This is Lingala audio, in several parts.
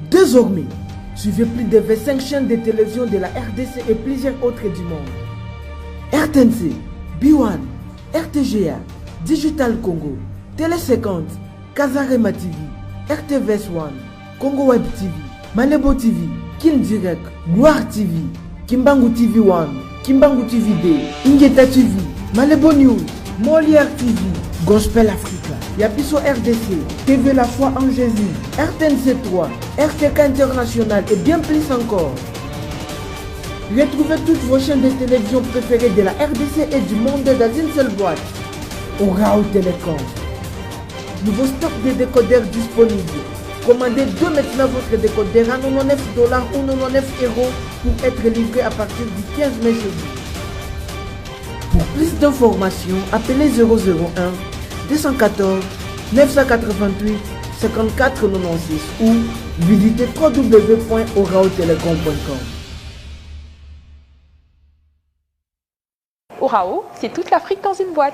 Désormais, suivez plus de 25 chaînes de télévision de la RDC et plusieurs autres du monde. RTNC, B1, RTGA, Digital Congo, Télé 50, Kazarema TV, RTVS 1, Congo Web TV, Malebo TV, Kin Direct, Gloire TV, Kimbangu TV 1, Kimbangu TV D, Ingeta TV, Malebo News, Molière TV, Gospel Africa, Yapiso RDC, TV La Foi en Jésus, RTNC 3, RTK International et bien plus encore. Retrouvez toutes vos chaînes de télévision préférées de la RDC et du monde dans une seule boîte. Orao Télécom. Nouveau stock de décodeurs disponible. Commandez dès maintenant votre décodeur à $99 ou €99 pour être livré à partir du 15 mai chez vous. Pour plus d'informations, appelez 001 214 988 54 96 ou visitez www.oraotelecom.com. Orao, c'est toute l'Afrique dans une boîte.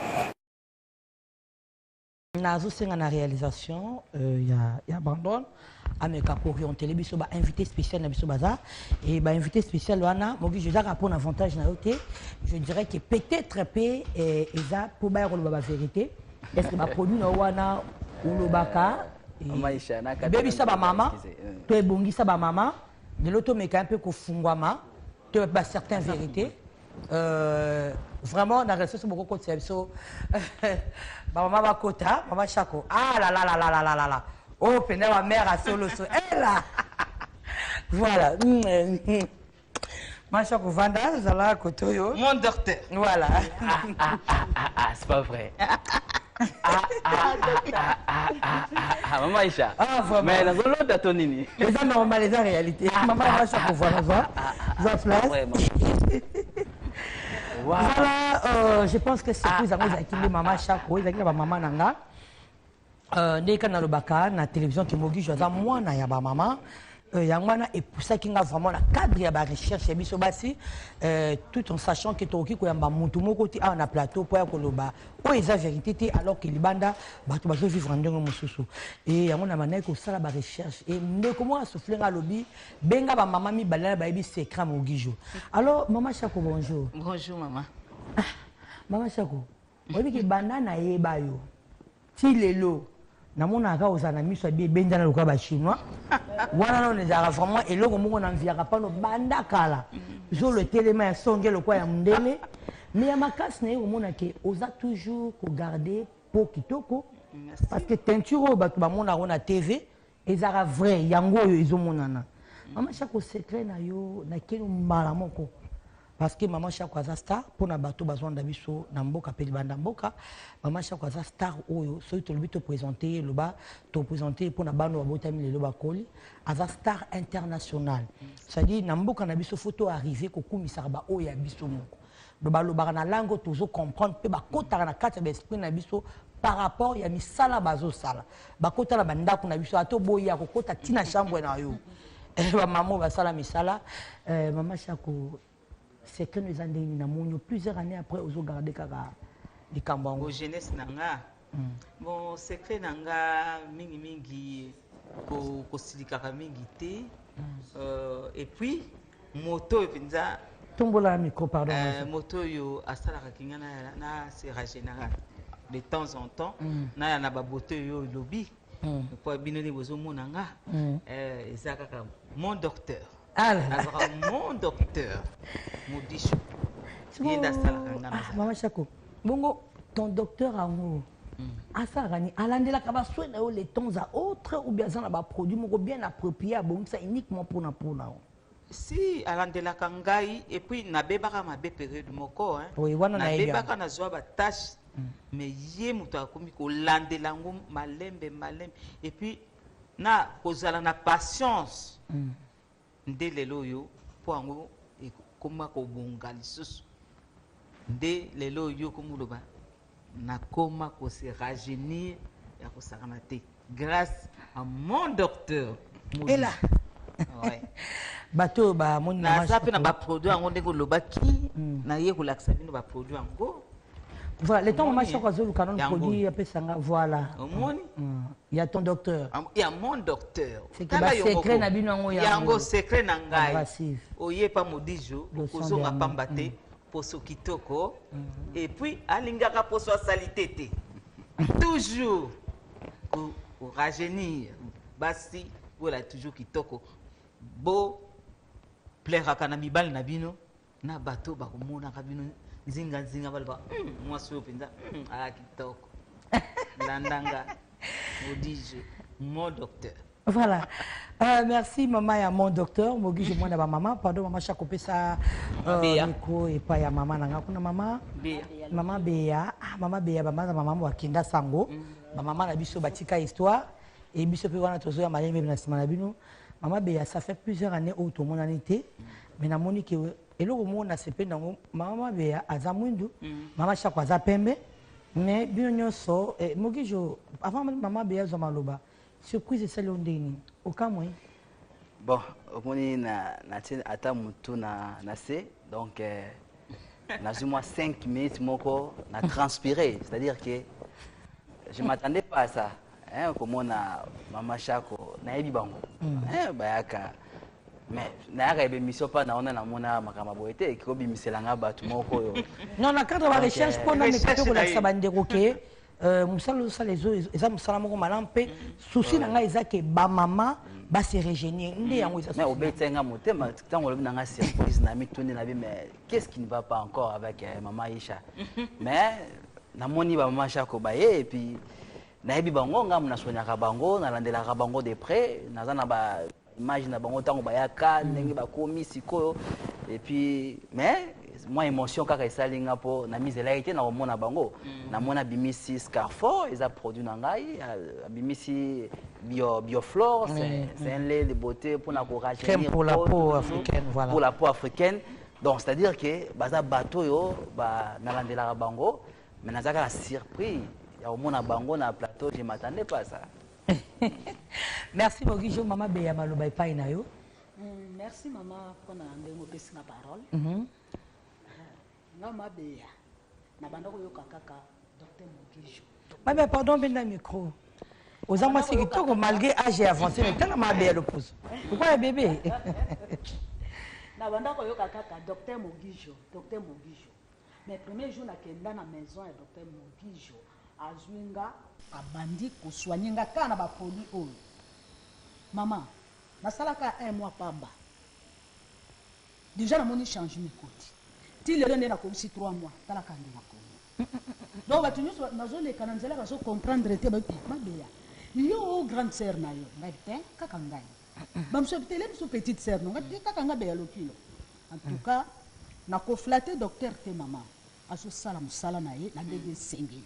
Nazo senga na réalisation ya Bandon ameka orienté biso ba invité spécial na biso baza et ba invité spécial wana mogi je zaka pour un avantage na yoté je dirais que peut-être pe eza pour ba la vérité est-ce que ba produit na wana ulobaka baby ça ba maman to ebongisa ba maman de l'auto meka un peu ko fungwama to ba certaines vérités vraiment dans la réalisation beaucoup côté so maman va kota maman chako ah là là là là là là là oh pena ma mère a solo so elle là voilà ma chako vanda zala kotoyo mon docteur voilà c'est pas vrai maman Aïcha mais dans l'autre datonini c'est normal c'est la réalité maman ma chako voilà ça place voilà, je pense que c'est plus à cause de maman Chako, il y a maman nanga. Dès qu'on a le baka, na télévision qui m'oblige à moi na ya maman. Yangwana et pour ça qu'il y a vraiment la cadre ya ba recherche et biso basi tout en sachant que toki ko yamba mutu moko ti a na plateau pour ko loba o eza vérité alors que libanda bato bazo vivre ndenge mosusu et yangona manai ko sala ba recherche et ndeko mo asouffler nga lobi benga ba maman mi balala ba yebi secret mogijo. Alors maman Chako bonjour. Bonjour maman. Maman Chako oyebi ki banda na yeba yo ti lelo namona ka osana miso bi benja na loka ba chinois wana no ne jara vraiment eloko moko na mviaka pano banda kala zo le téléma ya songe lokwa ya mundele mais ya makasi na yo mona ke oza toujours ko garder po kitoko parce que teinture ba ba mona na TV ezara vrai yango yo ezo monana mama Chako secret na yo na keno mbala moko parce que maman Chako aza star pour na bato bazwanda biso na mboka pe banda mboka maman Chako aza star oyo so to lobi to présenter loba to présenter pour na bando ba botami le loba koli aza star international c'est-à-dire na mboka na biso photo arriver ko kumisa ba oyo ya biso moko loba loba na langue tozo comprendre pe ba kota na kati ya esprit na biso par rapport ya misala bazo sala ba kota na banda ko na biso ato boya ko kota tina chambre na yo ba maman ba sala misala maman Chako c'est que nous avons plusieurs années après aux garder les Kambango. Au jeunesse nanga. Bon secret nanga mingi mingi ko silika mingi te. Et puis moto epinza tombola micro pardon. Moto yo asala kingana na sera général de temps en temps na na ba boto yo lobby. Pour binoni bozo monanga ezaka mon docteur. Alors, mon docteur, Modicho. Maman Chako, bongo, ton docteur amour, Asarani, Alandela Kabaswe, les temps à autres ou bien ça n'a produit bien approprié, bon, ça uniquement pour na. Si, Alandela Kangai, et puis Nabebaka ma période de moko, hein. Oui, voilà, Nabebaka na zoa tâche, mais yé mouta komiko landelango malembe, et puis na kozala na patience. Nde lelo yo po ango ekoma ko bonga lisusu nde lelo yo komuloba na koma ko se rajeunir ya ko sakana te grâce à mon docteur et là ouais bateau ba mon na ça pe na ba produit ango ndeko loba ki na ye ko laksa bino ba produit ango Voilà, le temps maman chaque fois le canon produit après ça voilà. Il y a ton docteur. Il y a mon docteur. C'est que secret na bino ngo yango secret na ngai. Oye pa modijo kozonga pambate poso kitoko et puis alingaka poso salité toujours pour rajeunir basi voilà toujours kitoko beau plaire à kana mibal na bino na bato ba komona ka bino nzinga balba moi so penza ala kitoko landanga modije mon docteur. Voilà. Merci maman et mon docteur. Mogi je moi na ba maman pardon maman chaque copé ça micro et pas ya maman nanga kuna maman maman Béa maman Béa maman wa kinda sango maman na biso batika histoire et biso pe wana tozo ya malembe na sima na bino maman Béa ça fait plusieurs années où tout le monde en était mais na monique et le moment na sepe nango maman Béa azamwindu maman chaque fois pembe mais bien so mogi jo avant maman Béa zo maloba surprise c'est l'ondeni au cas moi bon on est na ata mutu na se donc na moi 5 minutes moko na transpiré c'est-à-dire que je m'attendais pas à ça hein comme on a maman Chako na yebi bango bayaka mais na ka émission pas na ona na mona makama boete ko bimiselanga batu moko yo non na cadre de recherche pour na mekito ko la sabande roké musalo ça les autres eza musala moko malampe souci na nga eza ke ba mama ba se régénérer ndé yango eza mais obetenga motema tango lobi na nga surprise na mituni na bi mais qu'est-ce qui ne va pas encore avec maman Aïcha mais na moni ba maman Chako baye et puis na yebi bango nga mna soñaka bango na landela ka bango de près naza na ba image na bango tango bayaka ndenge ba komi sikoyo et puis mais moi émotion kaka esalinga po na mise la été na mona bango na mona bimisi Scarfort ils a produit na ngai bimisi bioflore c'est un lait de beauté pour na crème pour la peau africaine voilà pour la peau africaine donc c'est à dire que baza bateau yo ba na landela bango mais nazaka la surprise ya mona bango na plateau je m'attendais pas à ça. Merci Mogijo maman Béa maloba epai na yo. Merci maman pour na ndengo pesi na parole. Maman Béa na bandako yo kaka docteur Mogijo. Mais pardon ben na micro. Aux amants c'est que malgré âge et avancé mais tellement maman Béa le pose. Pourquoi bébé? Na bandako yo kaka docteur Mogijo. Mais premier jour na kenda na maison ya docteur Mogijo azwinga abandi kuswanyenga kana ba produit oyo maman nasalaka un mois pamba déjà na moni change mi koti ti le ndena ko 3 mois talaka ndena ko donc ba tunyo nazo le kana nzela ba so comprendre te ba Béa yo grande sœur na yo ngai te kaka ngai ba mso tele mso petite sœur no ngai kaka ngai Béa lokilo en tout cas na ko flatter docteur te maman aso sala musala na ye na ndenge sengeli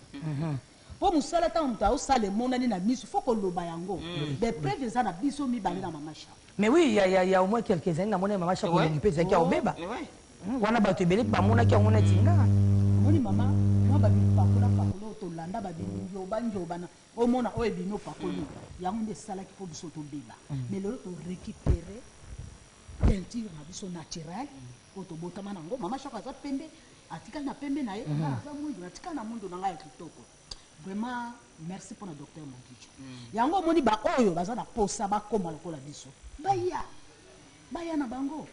pour musala ta muta o sale monani na misu faut ko loba yango des preuves ça na biso mi bali na maman Chako mais oui il y a au moins quelques années na mona maman Chako ko pesa ki obeba wana ba tebele ba mona ki ngona tinga moni maman moi ba bi pakola to landa ba bi njoba na o mona o ebino pakoli yango nde sala ki pour biso to beba mais le to récupérer peinture na biso naturel o to botama nango maman Chako za pembe atika na pembe na ye aza mundu atika na mundu na ngai kitoko vraiment merci pour le docteur Mogijo yango moni ba oyo baza na posa ba koma lokola biso baya na bango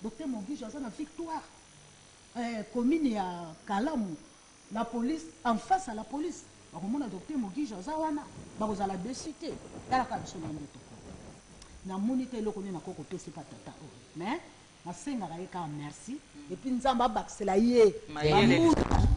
docteur Mogijo aza na victoire commune ya Kalamu la police en face à la police ba komona docteur Mogijo aza wana ba kozala desité tala ka biso na ndoto na moni te lokoni na koko pesi pa tata mais masenga ka yeka merci et puis nzamba baksela ye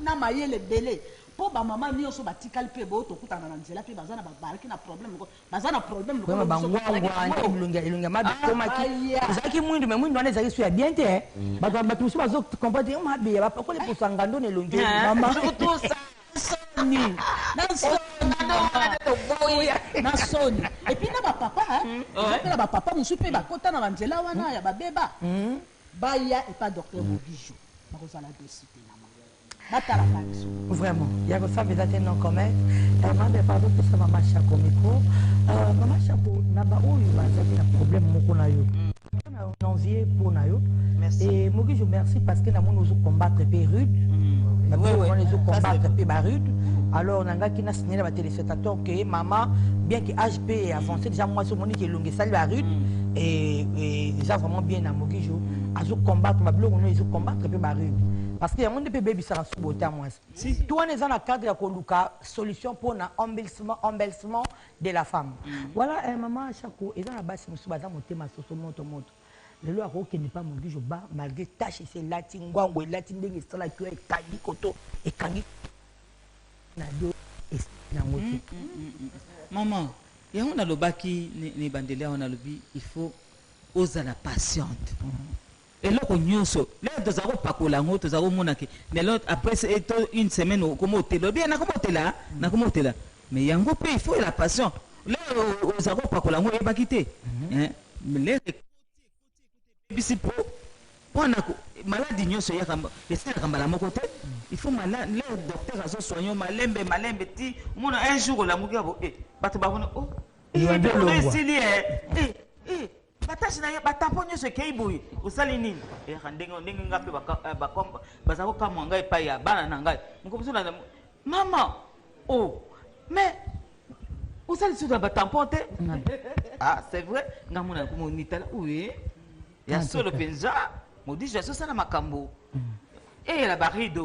na mayele belé po ba mama nyonso batikali pe bo to kutana na nzela pe bazana ba baraki na problème ko bazana problème ko ba ngwa ilunga mabi koma ki zaki mwindu me mwindu anaweza kisu ya bien te ba tusi bazo comprendre mabi ya ba ko le posanga ndo ne longe mama tout ça soni na soni et puis na ba papa na ba papa musu pe ba kota na nzela wana ya ba beba baya et pas docteur Mogijo ba ko sala desité na vraiment il y a que ça mais c'est non commun maman pardon pour ça maman Chako micro maman Chako na ba oyo bazaki na problème moko na yo na envie pour na yo et Mogijo merci parce que na mona ozo combattre pe rude on combattre pe barude. Alors nanga qui n'a signé la téléspectateur que maman bien que HP est avancé déjà moi sur monique longue salle barude et déjà vraiment bien à Mogijo azo combattre ma blog on ils combattre pe barude parce que on ne peut baby ça sous beauté moi. Si toi on est dans le cadre ko luka solution pour na embellissement de la femme. Voilà maman chako et dans la base musu baza motema soso moto. Le loi qui n'est pas mon Dieu, malgré tâche c'est latin ou latin de la que kangi koto et kangi na do et na ngoti. Maman, et on a le baki ni bandele on a le bi il faut oser la patiente. Et là on nyoso, là deux zaro pakola ngoto zaro monaki. Mais l'autre après c'est une semaine comment hôtel bien na comment hôtel là. Mais yango pe il faut la patience. Là aux zaro pakola ngo e ba quitter. Hein? Mais les bisi po wana ko maladie nyonso ya kamba esala kamba la moko te il faut malade le docteur azo soigner malembe ti mona un jour la muki abo bato ba bona oh il va bien le sili batashi na batapo nyonso ke iboyi osali nini ndenge ngape ba komba bazako kama ngai pa ya bana na ngai muko na mama oh mais osali suda batampote ah c'est vrai ngamona ko monitala oui. Il y a solo penza, me dit je suis ça na makambo. Et la baride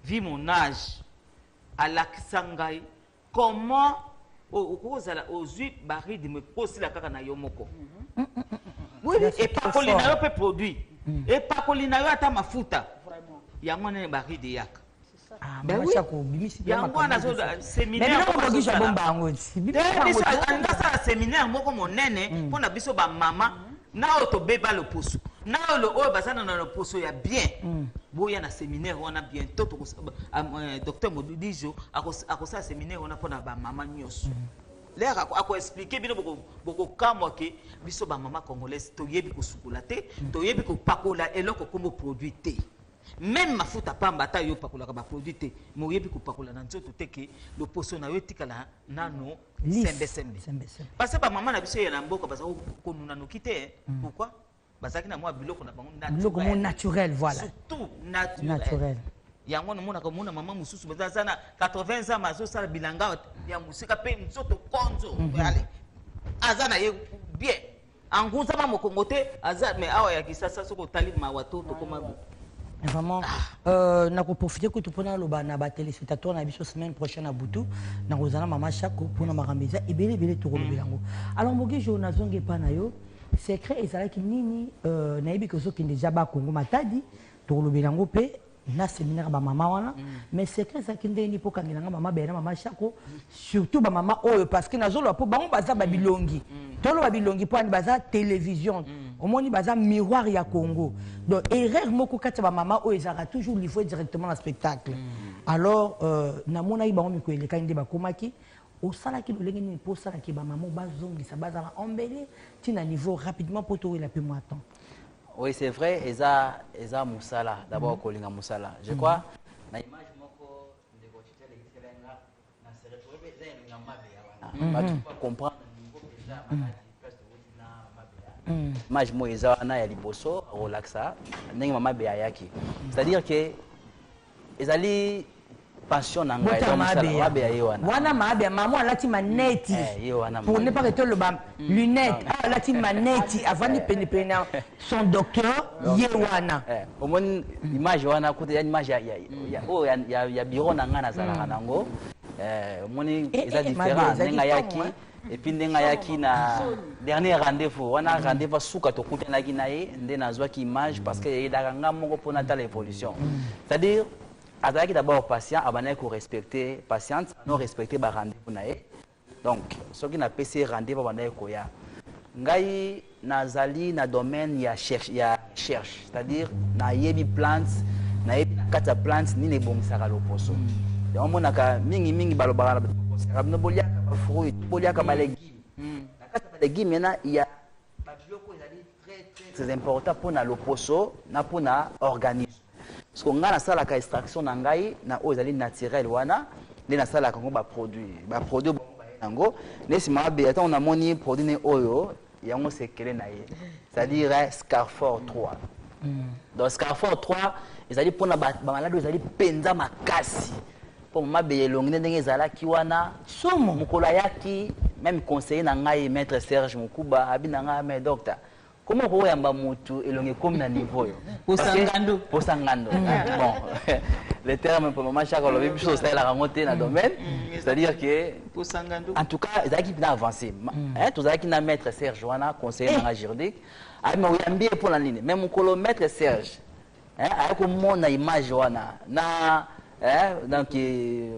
vu mon âge à l'Aksangai comment aux 8 baride me pose la kaka na yomoko. Oui et pas colina peut produit. Et pas colina ata mafuta. Ya mwana baride yak. Ah ben oui. Ya mwana zo séminaire ko bogisa bomba ngoti. Ndasa séminaire moko monene pona biso ba mama. Na auto beba le poso na le o bazana na le poso ya bien boya na séminaire on a bientôt docteur Modidijo akosa séminaire on a pona ba mama nyos l'air ako expliquer bino boko kamwa ke biso ba mama congolaise to yebi ko sukulate to yebi ko pakola eloko comme produit te même mafuta pamba ta yo pakola ka ba produit te mo yebi ko pakola na nzoto te ke le poso na yo tikala nano sembe parce que ba maman na biso ya na mboka baza ko nuna no kite pourquoi bazaki na moi biloko na bango naturel voilà surtout naturel yango na mona ko mona maman mususu baza na 80 ans mazo sala bilanga ya musika pe nzoto konzo allez azana ye bien anguza ba mokongote aza mais awa ya kisasa soko tali ma watoto koma vraiment na ko profiter ko to pona lo ba na ba téléspectateur na biso semaine prochaine à Butu na kozana mama chako pona makambeza ebele to ko lobelango alors mogi jo na zonge pa na yo secret ezalaki nini na yebi ko so ki déjà ba Congo Matadi to ko lobelango pe na séminaire ba mama wana mais secret ça ki ndeni po kangela mama bena mama chako surtout ba mama oyo parce que na zolo po bango baza ba bilongi tolo ba bilongi po ani baza télévision omoni baza miroir ya Congo donc erreur moko kati ba mama oyo ezaka toujours livré directement na spectacle alors na mona yi bango miko eleka inde ba komaki osala ki lolenge ni po sala ki ba mama bazongi sa baza embellé tina niveau rapidement pour trouver la peu moins temps. Oui, c'est vrai, Eza Moussala, d'abord Kolinga Moussala. Je crois, na image moko de Gochite l'excellent na se retrouver dans le Mabé. Tu peux comprendre le niveau déjà image mo Eza na ya liboso relaxa, ndenge Mabé ayaki. C'est-à-dire que ezali passion na ngai donc Mabé ayewana. Wana Mabé maman alati maneti. Pour ne pas rester le bam lunettes, alati maneti avant de pénétrer son docteur yewana. Au moins image wana côté image ya bureau na ngana zala nango. Moni eza différent ndenga yaki et puis ndenga yaki na dernier rendez-vous wana rendez-vous suka to kutanaki na ye nde nazwa ki image parce que yedaka nga moko pona ta l'évolution. C'est-à-dire azalaki d'abord patient abana ko respecter patiente non respecter ba rendez-vous na ye. Donc ce qui n'a pas ces rendez-vous abana ko ya ngai nazali na domaine ya cherche c'est-à-dire na yebi plantes na yebi kata plantes ni ne bomisaka loposo. Donc monaka mingi balobara no bolia ka fruit bolia ka légumes na kata légumes na il y a ba biloko ezali très important pour na loposo na pour na organisme. Parce qu'on a la extraction na ngai na ozali naturel wana ne na sala kango ba produit nango nesi mabe ata on a moni produit ne oyo yango sekele na ye c'est-à-dire Scarfor 3 donc Scarfor 3 ezali mpona bamaladi ezali mpenza makasi mpo mama beye elongi ndenge ezalaki wana somo mokolo ayaki même conseiller na ngai maître Serge Mukuba abi na ngai mais docteur comment koyamba mutu elongi ekomi na niveau yo posa ngando bon le terme pour maman chaque lobi biso osalelaka yango te na domaine c'est-à-dire que en tout cas ezalaki mpena avancé tozalaki na maître Serge wana conseiller na ngai juridique abi me oyambi ye mpona nini mais mokolo maître Serge ayaki komona image wana na donc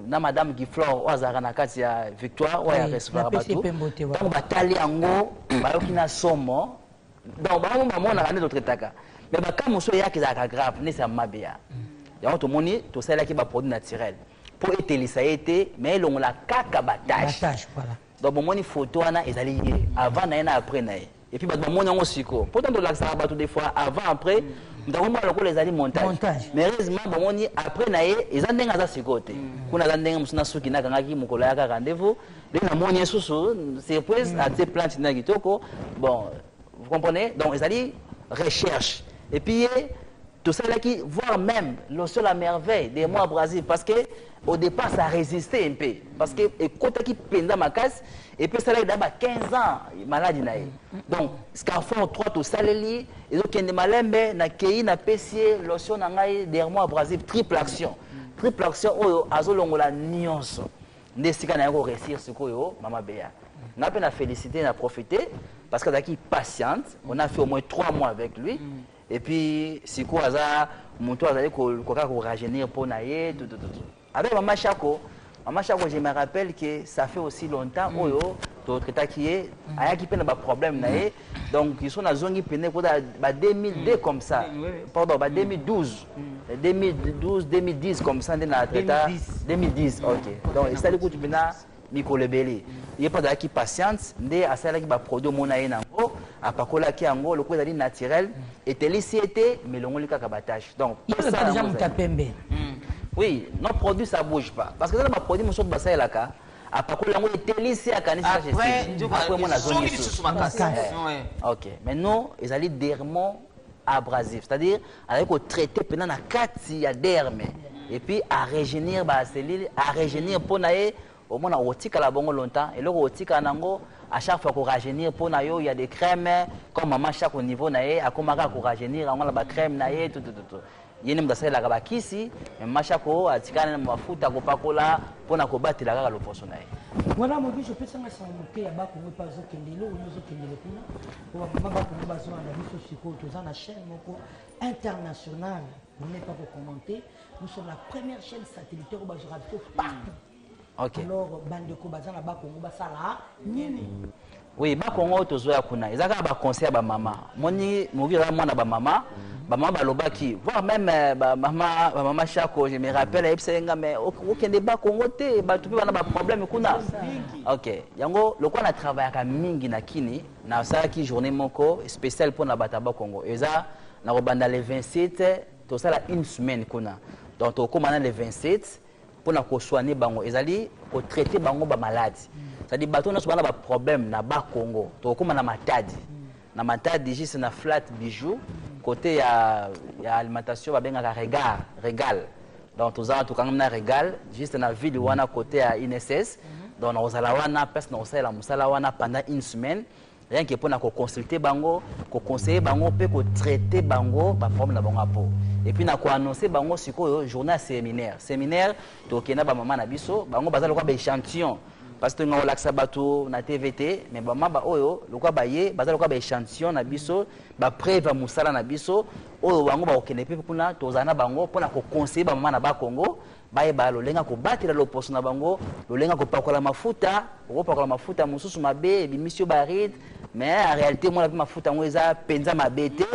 na madame Giflore oyo azalaka na kati ya victoire oyo ya recevoir bato ntango batali yango bayoki na somo donc bango bamonaka nde totretaka mais bakama mosusu eyaki ezalaka grave nde sa mabeya yango tomoni tosalelaki baproduit naturel mpo etelisa ye te mais elongola kaka batashe donc bomoni photo wana ezali ye avant na ye na après na ye et puis bato bamoni yango sikoyo pourtant tolakisaka bato des fois avant après ntakomona lokola ezali montage mais heureusement bomoni après na ye eza ndenge aza sikoyo te kuna aza ndenge mosu na suki nakangaki mokolo ayaka rendez-vous ndenge namoni ye susu surprise atie plante na kitoko bon vous comprenez donc ezali recherche et puis tout ça là qui voire même le seul à merveille des mois Brésil parce que au départ ça a résisté un peu parce que écoute qui penda ma casse et puis ça là d'abord 15 ans maladie na donc Scarfor 3 tout ça les ils ont kende malembe na kei na pesier lotion na ngai des mois Brésil triple action oyo azolongola nyonso ndesika na yako réussir sikoyo mama beya na peine à féliciter na profiter parce que daki patiente on a fait au moins 3 mois avec lui et puis siko aza monto azali ko rajeunir pour naie tout avec maman Chako je me rappelle que ça fait aussi longtemps oyo to traita qui est ayaki pe na ba problème naie donc ils sont na zongi pene ko ba 2002 comme ça pardon ba 2012 2010 comme ça na traita 2010 OK donc c'est le coup tu bena Mikolo Belé il pas d'aki patiente nde asalaki ba produit mona ye nango apakolaki yango loko ezali naturel etelisi ete melongoli kaka batache donc ça déjà mutapembe oui nos produits ça bouge pas parce que dans ma produit moso basalaka apakola yango etelisi akanisa après mona zone OK mais non ezali dermo abrasif c'est-à-dire avec au traiter pendant na kati ya derme et puis à régénérer ba cellule à régénérer ponaye au moins on tika la bongo longtemps et là on tika nango à chaque fois qu'on rajeunir pour nayo il y a des crèmes comme maman chaque au niveau naé à comment qu'on rajeunir on a la crème naé tout yene mdasa la kabakisi macha ko atika na mafuta ko pakola pona ko batela kaka loposo naé voilà moi je peux sanga sa moke ya ba ko pas zo kendelo ou zo kendelo kuna ko ba ko ba zo na biso siko to za na chaîne moko internationale vous n'êtes pas pour commenter nous sommes la première chaîne satellitaire au bazo radio partout. OK. Alors bandeko bazana ba Congo basala nini? Oui, ba Congo tozoya kuna. Ezaka ba conseil ba maman. Moni mokira mwana ba maman balobaki. Voire même ba maman Chako, je me rappelle ebsenga mais okende ba Congo te ba tupi bana ba problème kuna. OK. Yango lokwa na travaillaka mingi na kini na salaki journée moko spéciale pour na bata ba Congo. Eza na robanda le 27 to sala une semaine kuna. Donc to komana le 27 pour na soigner bango ezali ko traiter bango ba maladie c'est-à-dire bato na sobana ba problème na ba Congo to koma na matadi juste na flat bijou côté ya alimentation ba benga régal donc tozala to kangana régal juste na ville wana côté ya INSS donc na ozala wana pes na osala musala wana pendant une semaine rien que pour na ko consulter bango ko conseiller bango pe ko traiter bango ba problème na bango apo et puis na ko annoncer bango sikoyo journée séminaire to kena ba mama na biso bango bazala ko ba échantillon parce que nga olaksa bato na TVT mais ba mama oyo lokwa baye bazala ko ba échantillon na biso ba preuve musala na biso oyo bango ba okene pe kuna tozana bango pona ko conseiller ba mama na ba Congo baye ba lolenga ko batela loposo na bango lolenga ko pakola mafuta mususu mabe bimisio baride mais en réalité moi la mafuta ngoeza penza mabete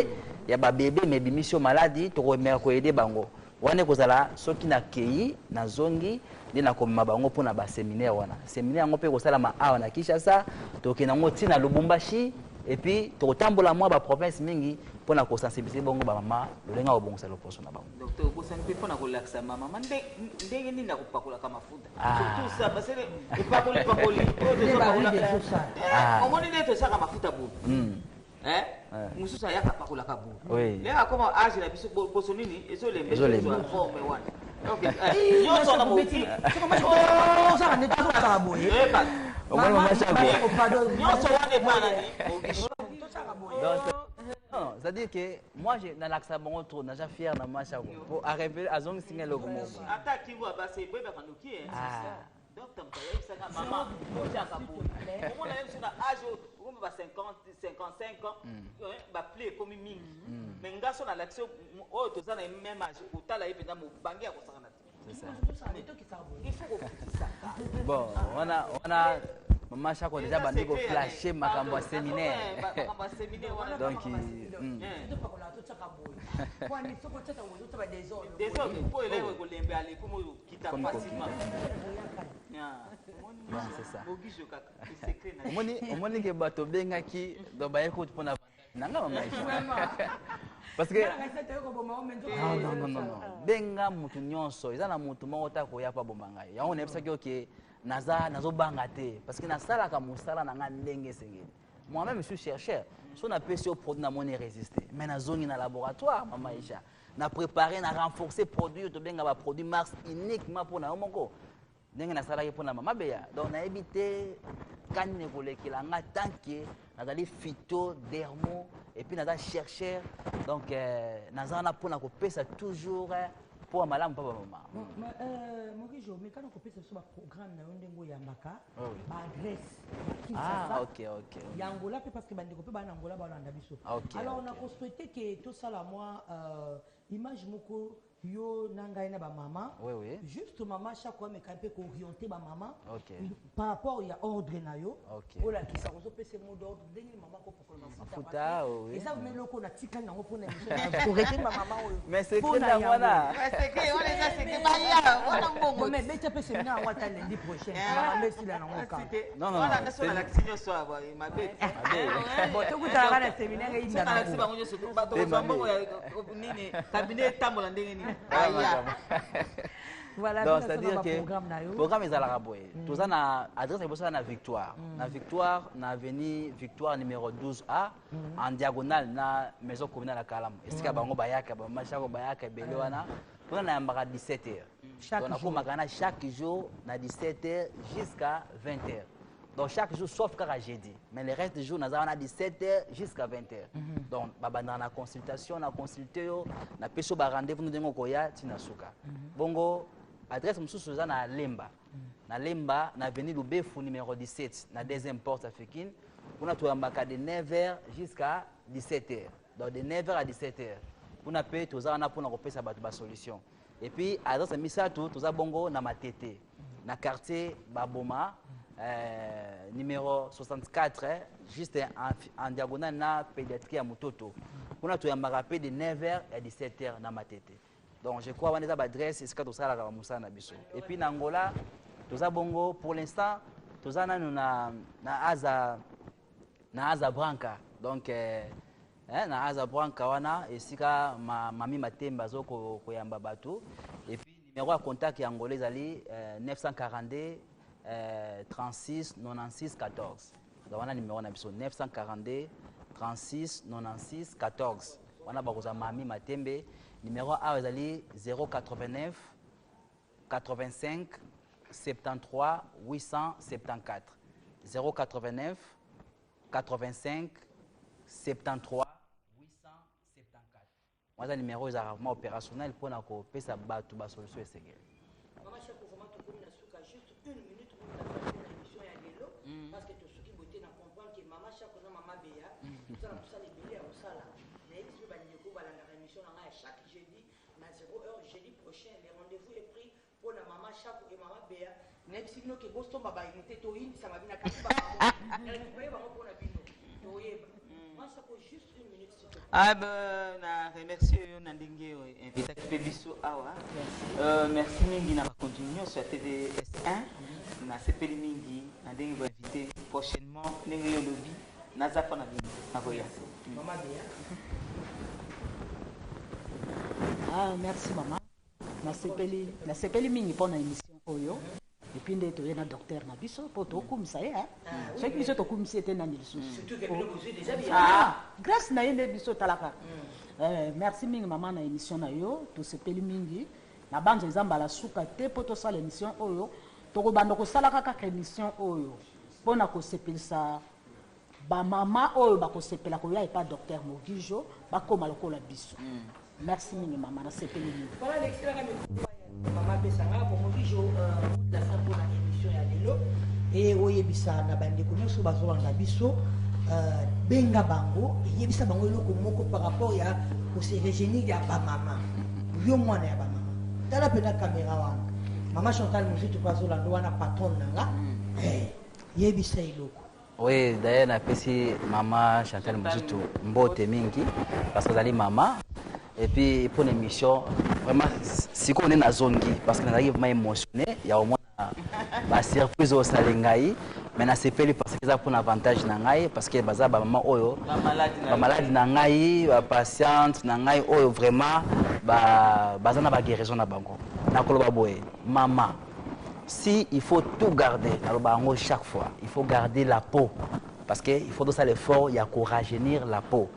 ya ba bébé mais bimisio maladie to remera ko aider bango wane kozala soki na kei na zongi ndina ko mabango pona ba séminaire wana séminaire ngo pe ko sala ma awa na Kinshasa to kenango tina Lubumbashi et puis to tambola moi ba province mingi pona ko sensibiliser bongo ba mama lolenga obongisa loposo na bango docteur ko sanpe pona ko laksa mama ndenge nini na kupakola kama mafuta surtout ça parce que pakoli o de ça omoni neto saka mafuta bu mosusu ayaka pakolaka bo Oui. ndenge akoma age na biso poso nini ezolemba Ezolemba. forme wana donc nyonso na mobeti osaka nde tozosaka boye Omona mama Chako. nyonso wana ebana Non, c'est-à-dire que moi, dans l'accès bon trop, n'a jamais fier dans ma Chako. Pour arriver à zone single au moment. ata kimbo abase boye bakandoki donc tamkaya isaka mama ojaka bo omona ye biso na age okomba ba 55 ans bapli ekomi mingi mais nga so na lakisi oyo toza na même age otala ye mpenza mobange ya kosaka na il faut kokokisaka Bon, on a Maman Chako déjà bandi ko flasher makambo ya séminaire. Donc désormais po elewe kolembe ale komo kita facilement bon, c'est ça. obijo kaka secret na Omoni ke bato bengaki do ba écoute pour na nanga Maman Aisha. Parce que non. Benga mutu nyonso, eza na mutu moko ta ko ya pa bomba ngai. Yango ne bisa ke nazo banga te parce que na sala ka musala na nga ndenge sengeli. Moi-même je suis chercheur. Si on a pu se produire na moni résister, mais na zone na laboratoire Maman Aisha. Na préparer na renforcer produit to benga ba produit marque uniquement pour na moko. Ndenge na sala ke pour na Mama Beya. Donc na éviter kan ne kolekela nga tant que nazali phyto dermo et puis naza chercheur donc nazana pour na kopesa toujours pour malamu papa mama Morijo mais quand on kopesa so ba programme na ndengo ya maka ba adresse ok yangola pe parce que bandeko pe bana ngola ba landa biso alors on a souhaité que tout ça là moi image moko yo nangai na ba maman oui juste maman chaque fois mais quand peut orienter ba maman okay. par rapport il y a ordre na yo ola ki sa ko pese mot d'ordre ndenge maman ko pour mafuta oui et ça mais loko na tika na ko na ko rete ba maman oyo mais c'est que na wana c'est que on est là c'est que baya wana mbongo mais beta pese na wata lundi prochain maman merci la ngoka non wana na so na laxinyo so aba mabe bon to kuta kana séminaire inda na laxi bango nyoso to bato zo mbongo ya nini cabinet tambola ndenge nini voilà donc c'est-à-dire que programme ezalaka boye toza na adresse ebosa na Victoire na Victoire na avenue Victoire numéro 12A en diagonale na maison communale à Kalamu esika bango bayaka ba machako bayaka ebele wana tona na yambaka 17h donc nakomaka na chaque jour na 17h jusqu'à 20h donc chaque jour sauf kaka jeudi mais le reste du jour naza wana 17h jusqu'à 20h donc babanda na consultation na consulter yo na peso ba rendez-vous nous dengo koya tina suka bongo adresse mosusu eza na Lemba na Lemba na avenue Lubefu numéro 17 na deuxième porte africaine kuna toyambaka de 9h jusqu'à 17h donc de 9h à 17h kuna pe toza wana pona kopesa bato ba solution et puis adresse misato toza bongo na Matete na quartier Baboma numéro 64 juste en diagonale na pédiatrie à Mutoto kuna toyambaka pe de 9h à 17h na Matete. Donc je crois qu'on a l'adresse, c'est ce que tu as la Moussa Nabiso. Et puis en Angola, tu as bongo pour l'instant, tu as na Aza Branca. Donc na Aza Branca wana et si ka mami matemba zo ko yamba bato. Et puis numéro à contact angolais ali 942 36 96 14. Donc on a numéro Nabiso 942 36 96 14. On a bakoza mami matembe. Numéro A, vous allez 089 85 73 874. 089 85 73 874. Moi, le numéro est rarement opérationnel pour nous faire la solution. Maman Chako, vraiment, tu peux juste une minute pour faire l'émission et l'élo. Parce que tu as beauté à comprendre que Maman Chako, Maman Beya, tout ça, les billets au salon. Mais il faut que la émission chaque jeudi, à 0h, jeudi prochain, les rendez-vous est pris pour la Maman Chako et Maman Beya. Même si nous avons Boston, ça m'a bien juste une minute. Ah ben, na remercie Nandingue invité Pébiso Awa. Merci mingi na continuer sur TVS1. Na sepeli mingi Nandingue va inviter prochainement Nengi Lobby Nazafa na bino na koyase. Maman Beya. Ah merci maman. Na sepeli mingi pour na émission oyo. et puis nde toye na docteur na biso mpo tokumisa ye soki biso tokumisi ete nani lisusu grâce na ye nde biso talaka merci mingi mama na émission na yo tosepeli mingi na banza eza mbala suka te mpo tosala émission oyo tokobanda kosalaka kaka émission oyo mpona kosepelisa bamama oyo bakosepela koya epa docteur Mogijo bakoma lokola biso merci mingi mama nasepeli mingi mama pesanga pour Mogijo la fin pour la émission ya lelo et oyebisa na bandeko nyonso bazolanda biso benga bango yebisa bango eloko moko par rapport ya kose régénie ya bamama yo mwana ya bamama tala pena caméra wana mama Chantal Mogijo bazolanda wana patron nanga yebisa eloko. Oui, d'ailleurs, on a appelé maman Chantal Mouzito Mbote Mingi, parce que c'est maman. Et puis pour l'émission, vraiment, si on est dans la zone, parce qu'on arrive vraiment émotionné, il y a au moins une surprise au Salengaï. Maintenant, c'est fait parce que ça pour un avantage nangaï, parce que baza maman oyo, ba maladie nangaï, ba patiente nangaï oyo vraiment, baza na ba guérison na bango. Na koloba boye, maman. Si il faut tout garder, chaque fois, il faut garder la peau. Parce qu'il faut faire l'effort, il y a qu'on rajeunir la peau.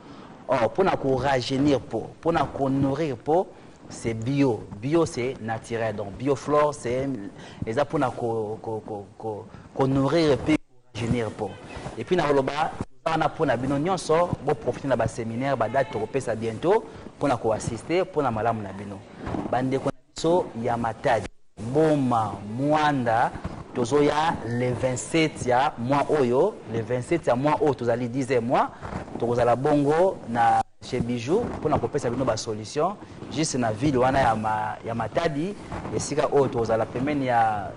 Or, pour rajeunir la peau, pour nourrir la peau, c'est bio. Bio, c'est naturel. Donc, bioflore, c'est les pour nourrir et puis rajeunir la peau. Et puis, on a pour nous profiter de séminaire, date européenne bientôt, pour assister, pour malam nabino. Bande il y a ma taille. Boma Mwanda tozoya le 27 ya mois oyo le 27 ya mois oyo tozali 10e mois tozala bongo na chez Bijou pour na kopesa bino ba solution juste na ville wana ya Matadi esika oyo tozala pembeni ya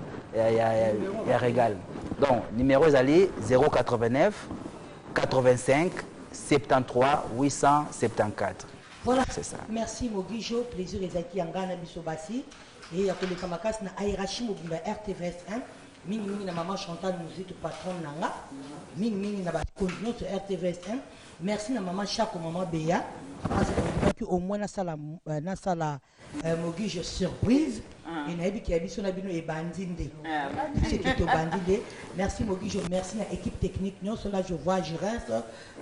Régal. Donc numéro ezali 089 85 73 874. Voilà, c'est ça. Merci Mogijo, plaisir ezaki yangana biso basi. Et après les kamakas na Airachi Mobimba RTVS1 mingi na maman Chantal Mouzito patron nanga mingi na ba continuer sur RTVS1 merci na maman Chako maman Béa parce que au moins na sala Mogijo surprise et na ebi ki abiso na bino e bandinde c'est tout bandinde merci Mogijo merci na équipe technique non cela je vois Giresse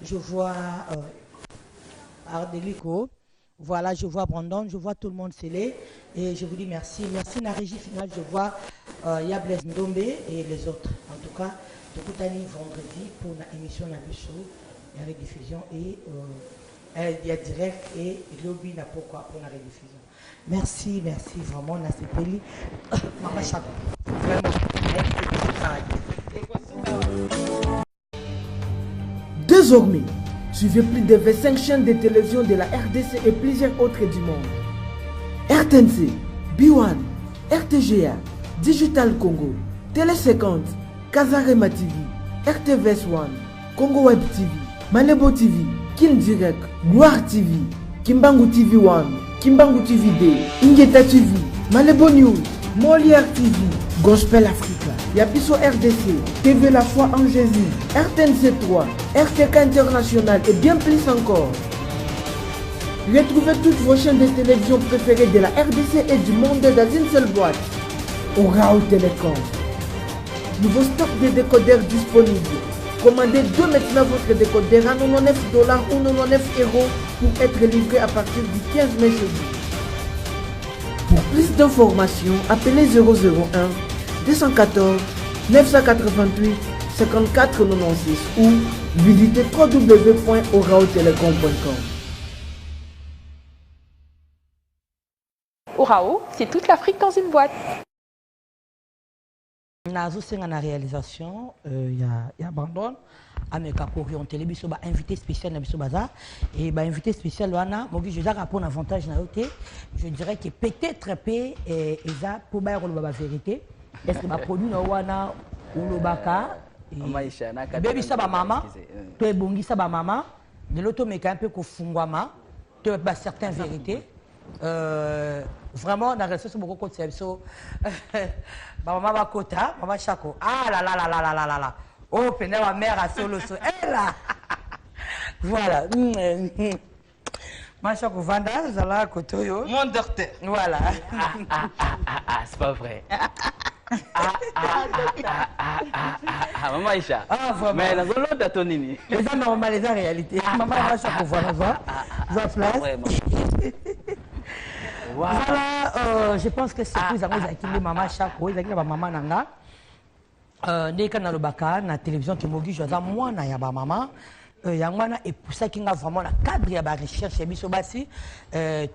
je vois Ardelico. Voilà, je vois Brandon, je vois tout le monde scellé et je vous dis merci. Merci la régie finale, je vois Yables Ndombe et les autres. En tout cas, tout année vendredi pour l'émission Nabusso, il y a rediffusion et il y a direct et lobby n'a pourquoi pour la rediffusion. Merci, merci vraiment, Nassepeli. Maman Chaco. Vraiment, désormais, suivez plus de 25 chaînes de télévision de la RDC et plusieurs autres du monde. RTNC, B1, RTGA, Digital Congo, Télé 50, Kazarema TV, RTVS 1, Congo Web TV, Malebo TV, Kin Direct, Gloire TV, Kimbangu TV 1, Kimbangu TV 2, Ingeta TV, Malebo News, Molière TV, Gospel Africa, Yapiso RDC, TV La Foi en Jésus, RTNC 3, RTK International et bien plus encore. Retrouvez toutes vos chaînes de télévision préférées de la RDC et du monde dans une seule boîte. Orao Télécom. Nouveau stock de décodeurs disponible. Commandez dès maintenant votre décodeur à $99 ou €99 pour être livré à partir du 15 mai chez vous. Pour plus d'informations, appelez 001 214 988 54 96 ou visitez www.oraotelecom.com. Orao, c'est toute l'Afrique dans une boîte. Nazo senga na réalisation ya Brandon ameka orienter biso ba invité spécial na biso baza et ba invité spécial wana mogi je zaka pour un avantage na yoté je dirais que peut-être pe eza pour ba ko ba vérité est-ce que ba produit na wana ulobaka maisha na baby sa ba mama to ebongisa ba mama de l'auto meka un peu ko fungwama to ba certaines vérités vraiment dans réseau beaucoup côté so maman va kota maman Chako ah là là là là là là là oh pena ma mère a solo so elle là voilà ma Chako vanda zala kotoyo mon docteur voilà c'est pas vrai Maman Aïcha. Ah, vraiment. Mais dans l'autre, t'as nini. Les gens normaux, les gens réalité. Maman va chaque fois, ça place. Voilà, je pense que c'est plus à cause de maman chaque fois, ils ont maman nanga. Dès qu'on a le baka, na télévision qui m'oblige, je dis moi na ya ba maman. Yangwana et pour ça qu'il y a vraiment la cadre de la recherche et bisobasi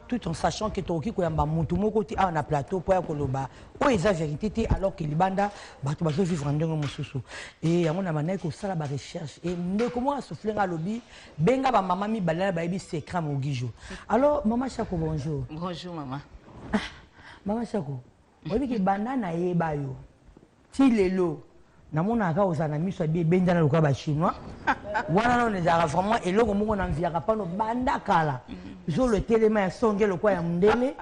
tout en sachant que toki ko yamba mutu moko ti a na plateau pour koloba o eza vérité alors que libanda bato bazo vivre ndenge mosusu et yangona manai ko sala ba recherche et ndeko mo asofle nga lobi benga ba mama mi balala ba yebi secret mogijo. Alors maman Chako, bonjour. Bonjour maman. Maman Chako, oyebi ki banda na yeba yo ti lelo namona aka ozana miso abi benjana loka ba chinois wana no ne zara vraiment eloko moko na mviaka pano banda kala zo le téléma ya songe lokwa ya mundele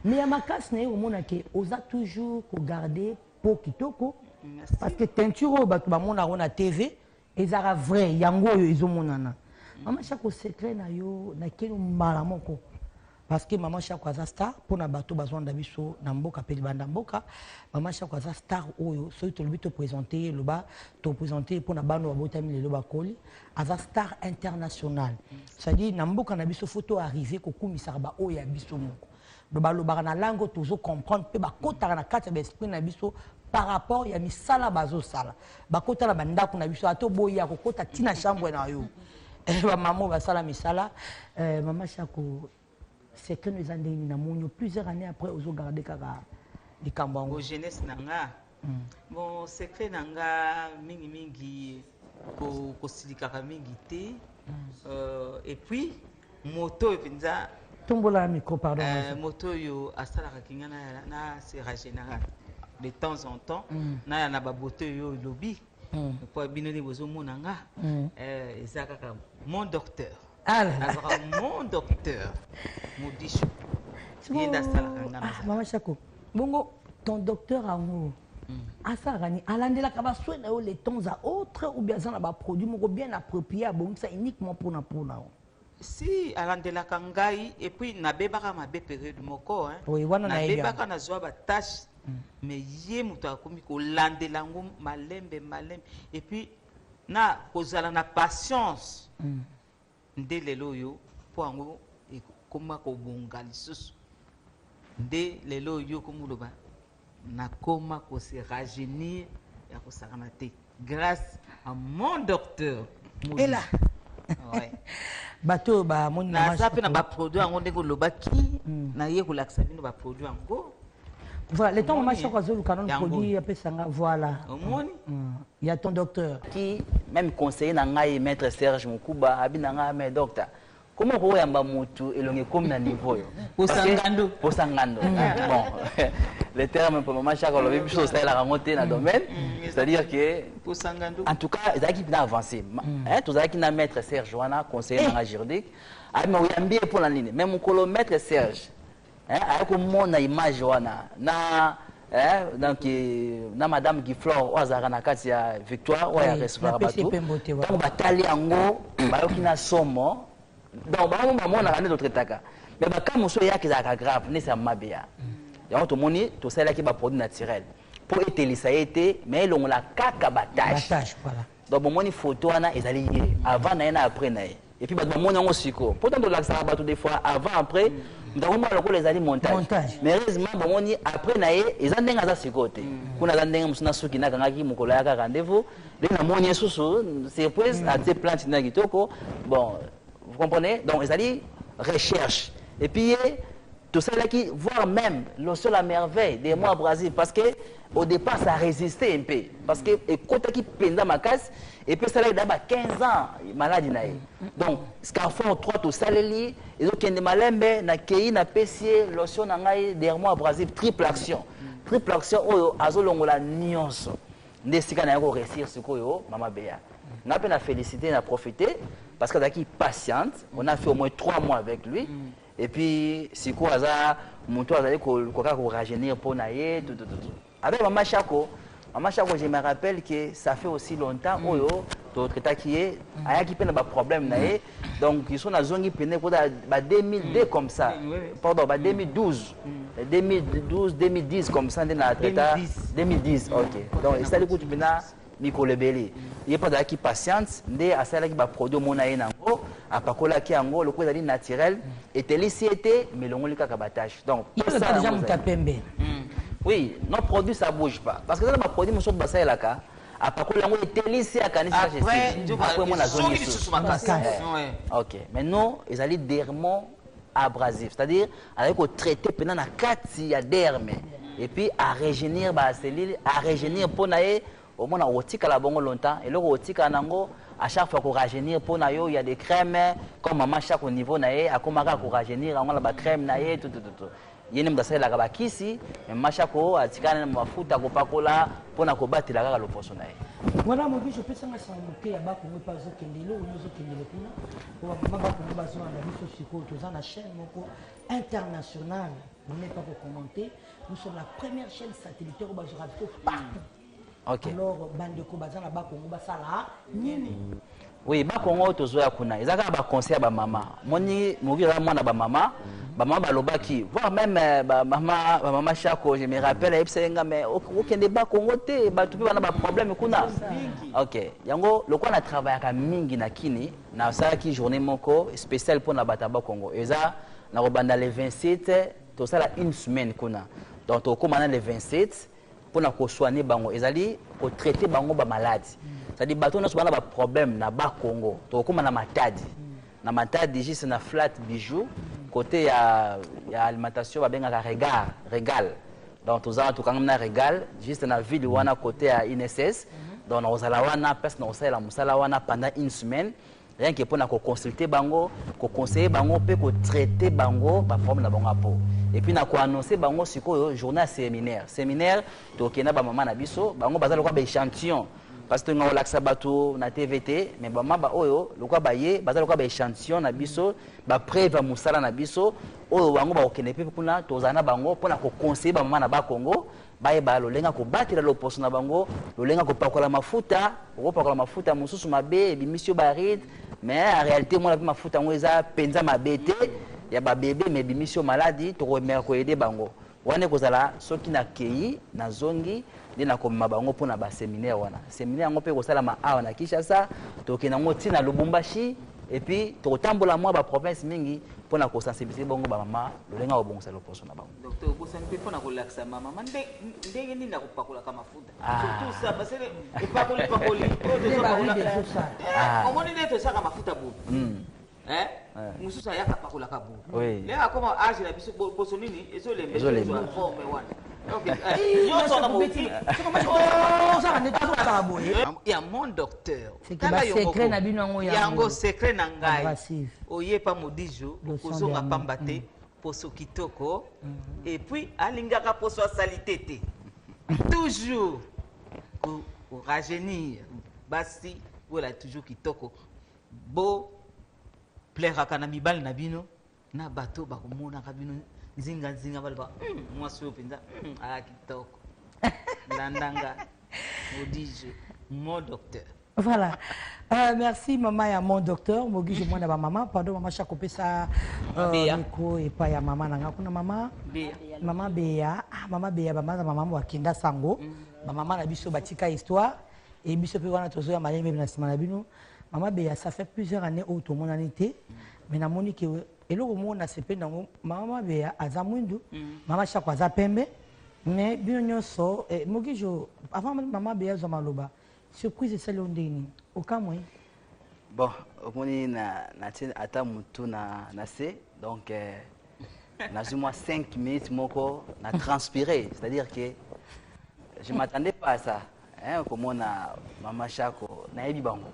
mais ya makasi na yo mona ke oza toujours ko garder po kitoko parce que teinture ba ba mona na TV ezara vrai yango yo ezomonana. Maman Chako secret na yo na keno mbala moko parce que maman Chako aza star pour na bato bazwanda biso na mboka pe banda mboka maman Chako aza star oyo so to lobi to présenter loba to présenter pour na bando babotami le loba koli aza star international c'est-à-dire na mboka na biso photo arriver ko kumisaka ba oyo ya biso moko loba loba na langue tozo comprendre pe ba kota na kati ya esprit na biso par rapport ya misala bazo sala ba kota na bandako na biso ato boya ko kota tina chambre na yo ba maman ba sala misala maman Chako c'est que nous avons plusieurs années après aux garder les Kambango. Au jeunesse nanga. Bon secret nanga mingi mingi ko silika mingi te. Et puis moto epinza tombola micro pardon. Moto yo asala kingana na sera général de temps en temps na na ba boto yo lobby. Pour binoni bozo monanga ezaka mon docteur. Alors, mon docteur, Modicho. Maman Chako, bongo, ton docteur a mou. Asarani, alandela kaba soin les temps à autres ou bien ça n'a produit bien approprié à bon ça uniquement pour na. Si alandela kangai et puis na bebaka ma be période moko hein. Oui, wana na bebaka na zwa ba tâche mais yé muto akomi ko landela ngo malembe et puis na kozala na patience. Nde lelo yo po ango ekoma ko bonga lisusu nde lelo yo komuloba na koma ko se rajeunir ya ko sakana te grâce à mon docteur et là ouais bateau ba mon na ça pe na ba produit ango ndeko lobaki na ye ko laksa bino ba produit ango voilà les temps maman Chako azolu canon produit après sanga voilà omoni il y a ton docteur qui même conseiller na ngai maître Serge Mukuba abinanga mais docteur comment ko yamba mutu elonge comme na niveau yo posangando bon les termes pour maman Chako lobi biso ça la remonter na domaine c'est-à-dire que posangando en tout cas ils qui bien avancé hein tous qui na maître Serge wana conseiller na juridique mais oyambi pour la ligne même ko maître Serge avec mon image na donc na madame Giflor ozara na kati ya Victoire oya recevoir bato donc batali yango bayoki na somo donc ba mona na d'autres taka mais ba comme so ya kizaka grave ne ça mabia yango to moni to sala ki ba produit naturel pour etelisa été mais longo la kaka batage voilà donc bon moni photo wana ezali avant na après na et puis ba moni yango siko pourtant to la ça bato des fois avant après donc moi les ali montage mais heureusement bon on après naé ils en denga za sikote kuna za ndenga musuna suki na kangaki mukolo ya rendez-vous les na moni susu surprise à ces plantes na kitoko bon vous comprenez donc ils ali recherche et puis tout ça là qui voir même le seul la merveille des mois Brésil parce que au départ ça résistait un peu parce que et côté qui penda ma casse et puis ça là d'abord 15 ans maladie naé donc Scarfort 3 tout ça les ils ont kende malembe na kei na pesier lotion na ngai des mois Brésil triple action oyo azolongola nyonso ndesika na yako réussir sikoyo mama Béa na pe na féliciter na profiter parce que daki patiente on a fait au moins 3 mois avec lui et puis siko aza monto azali ko rajeunir pour naé tout avec maman Chako je me rappelle que ça fait aussi longtemps oyo to traiter qui est aya qui peine ba problème na ye donc ils sont na zongi peine ko ba 2002 comme ça pardon ba 2012 2012 2010 comme ça na traiter 2010 OK donc ça le coup tu pena Nicole Belé il pas da qui patiente ndé asala ki ba produit mona ye nango apakola ki yango le ko ezali naturel et télicité mais longo li kaka batache donc il y a déjà mutapembe. Oui, nos produits ça bouge pas parce que dans ma produit mon shop basa la ka apakola yango etelisi akanisa chez après mon zone OK mais non ezali dermo abrasif c'est-à-dire avec au traiter pendant na kati ya derme et puis à régénérer ba cellule à régénérer pour naé au moins on otika la bongo longtemps et le otika nango à chaque fois qu'on rajeunir pour nayo il y a des crèmes comme maman chaque au niveau naé a komaka ko rajeunir on la ba crème naé tout yene mdasala la bakisi macha ko atikana na mafuta ko pakola pona ko batela kaka loposo naé voilà moi je peux sanga sa moke ya ba ko pas zo kendelo ou zo kendelo kuna ko ba ba ko ba zo na biso siko to za na chaîne moko internationale vous n'êtes pas pour commenter nous sommes la première chaîne satellitaire au bazo radio partout. OK. Alors bandeko bazana ba Congo basala nini? Oui, ba Congo tozoya kuna. Ezaka ba conseil ba maman. Moni mogira mwana ba maman ba lobaki. Voir même ba maman Chako, je me rappelle ebsenga mais okende ba Congo te ba tupi bana ba problème kuna. OK. Yango loko na travaillaka mingi na kini na sala ki journée moko spécial pour na bata ba Congo. Eza na robanda le 27 to sala une semaine kuna. Donc to komana le 27 pour na ko soigner bango ezali ko traiter bango ba maladie c'est-à-dire bato na sobana ba problème na ba Congo to ko na matadi na matadi juste na flat bijou côté ya alimentation ba benga régal donc tozala to kangana régal juste na ville wana côté ya INSS donc na ozala wana pes na osala musala wana pendant une semaine rien que pour na ko consulter bango ko conseiller bango pe ko traiter bango ba problème na bango apo et puis na ko annoncer bango sikoyo journée séminaire to kena ba mama na biso bango bazala ko ba échantillon parce que nga olaksa bato na TVT mais ba mama oyo lokwa ba ye bazala ko ba échantillon na biso ba preuve musala na biso oyo bango ba okene pe kuna tozana bango pona ko conseiller ba mama na ba Congo baye ba lolenga ko batira loposo na bango lolenga ko pakola mafuta mususu mabe bimisio baride mais en réalité moi la mafuta ngoza penza mabete ya ba bébé mais bimisio maladie to remettre ko aider bango wane kozala soki na kei na zongi dina ko mabango pona ba séminaire wana séminaire ngo pe ko sala ma awa na Kinshasa to kena ngo tina Lubumbashi et puis to tambola moi ba province mingi pona ko sensibiliser bongo ba mama lolenga o bongo sala poso na bango docteur ko sanpe pona ko laksa mama ndenge nini na ko pakola kama mafuta surtout ça parce que pakoli ko to pakola omoni neto saka mafuta bu mususa yaka pakola kabu le akoma age na biso poso nini ezolembe forme wana il y a mon docteur. Yango secret na ngai. Oye pa modijo, okozonga pambate poso kitoko et puis alingaka poso salité te. Toujours ko rajeunir. Basi voilà toujours kitoko. Bo plaira kana mibal na bino na bato ba komona ka bino zinga balba moi so penza kitoko landanga modije mon docteur. Voilà. Merci maman ya mon docteur mogi je mwana ba maman pardon maman Chako pesa miko et pas ya maman nanga kuna maman Béa maman Béa maman wa kinda sango maman na biso batika histoire et biso pe wana tozo ya malembe na sima na bino maman Béa ça fait plusieurs années au to monanité mais na monique et là, on a sepé dans maman Béa azamwindu maman Chako aza pembe mais bien so et mogi jo avant maman Béa zo maloba surprise c'est l'ondeni aucun moyen bon omoni na ata mutu na se donc na moi 5 minutes moko na transpirer c'est-à-dire que je m'attendais pas à ça hein comme on a maman Chako na yebi bango